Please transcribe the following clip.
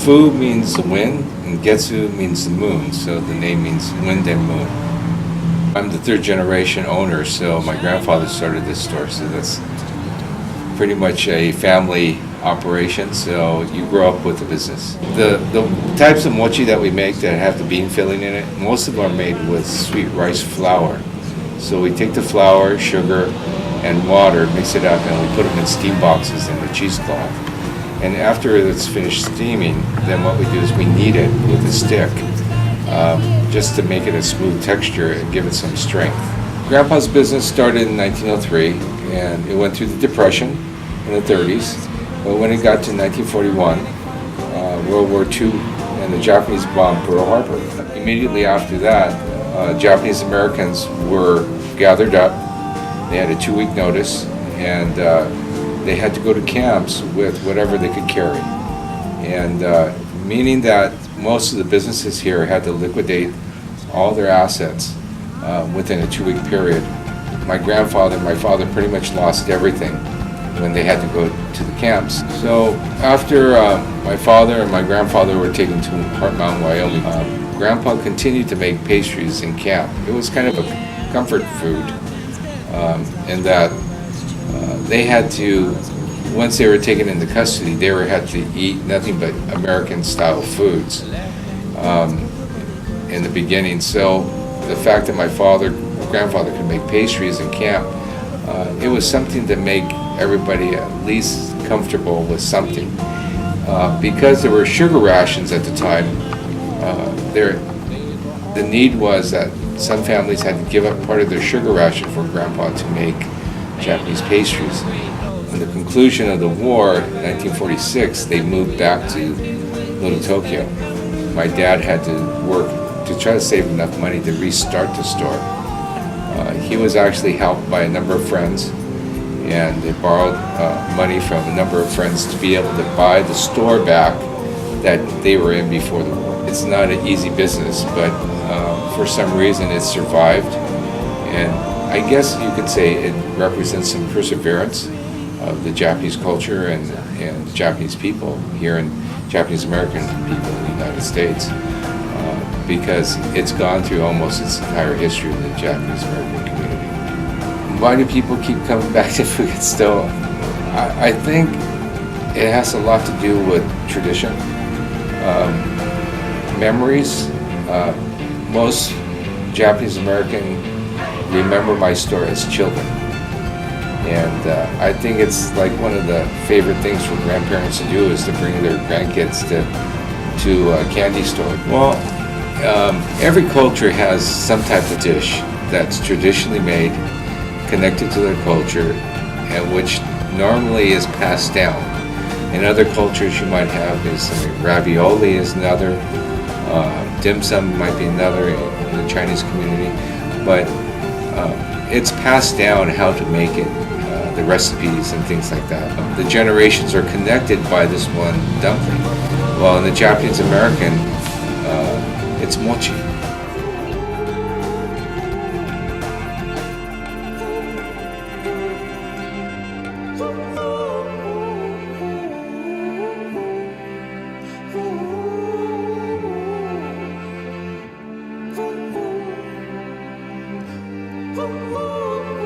Fu means wind, and Getsu means the moon, so the name means wind and moon. I'm the third generation owner, so my grandfather started this store, so that's pretty much a family operation, so you grow up with the business. The types of mochi that we make that have the bean filling in it, most of them are made with sweet rice flour. So we take the flour, sugar, and water, mix it up, and we put them in steam boxes in the cheesecloth. And after it's finished steaming, then what we do is we knead it with a stick, just to make it a smooth texture and give it some strength. Grandpa's business started in 1903, and it went through the Depression in the 30s. But when it got to 1941, World War II, and the Japanese bombed Pearl Harbor. Immediately after that, Japanese Americans were gathered up. They had a 2-week notice, and they had to go to camps with whatever they could carry. And meaning that most of the businesses here had to liquidate all their assets within a 2-week period. My grandfather and my father pretty much lost everything when they had to go to the camps. So after my father and my grandfather were taken to Heart Mountain, Wyoming, Grandpa continued to make pastries in camp. It was kind of a comfort food in that they had to, once they were taken into custody, they had to eat nothing but American-style foods in the beginning. So the fact that my grandfather could make pastries in camp, it was something to make everybody at least comfortable with something. Because there were sugar rations at the time, the need was that some families had to give up part of their sugar ration for Grandpa to make Japanese pastries. On the conclusion of the war in 1946, they moved back to Little Tokyo. My dad had to work to try to save enough money to restart the store. He was actually helped by a number of friends, and they borrowed money from a number of friends to be able to buy the store back that they were in before the war. It's not an easy business, but for some reason it survived, and I guess you could say it represents some perseverance of the Japanese culture and the Japanese people here, and Japanese American people in the United States, because it's gone through almost its entire history of the Japanese American community. Why do people keep coming back to Fugetsu-Do? I think it has a lot to do with tradition, memories. Most Japanese American remember my store as children. And I think it's like one of the favorite things for grandparents to do is to bring their grandkids to a candy store. Well, every culture has some type of dish that's traditionally made, connected to their culture, and which normally is passed down. In other cultures you might have ravioli is another, dim sum might be another in the Chinese community, but it's passed down how to make it, the recipes and things like that. The generations are connected by this one dumpling. Well, in the Japanese American, it's mochi. Oh,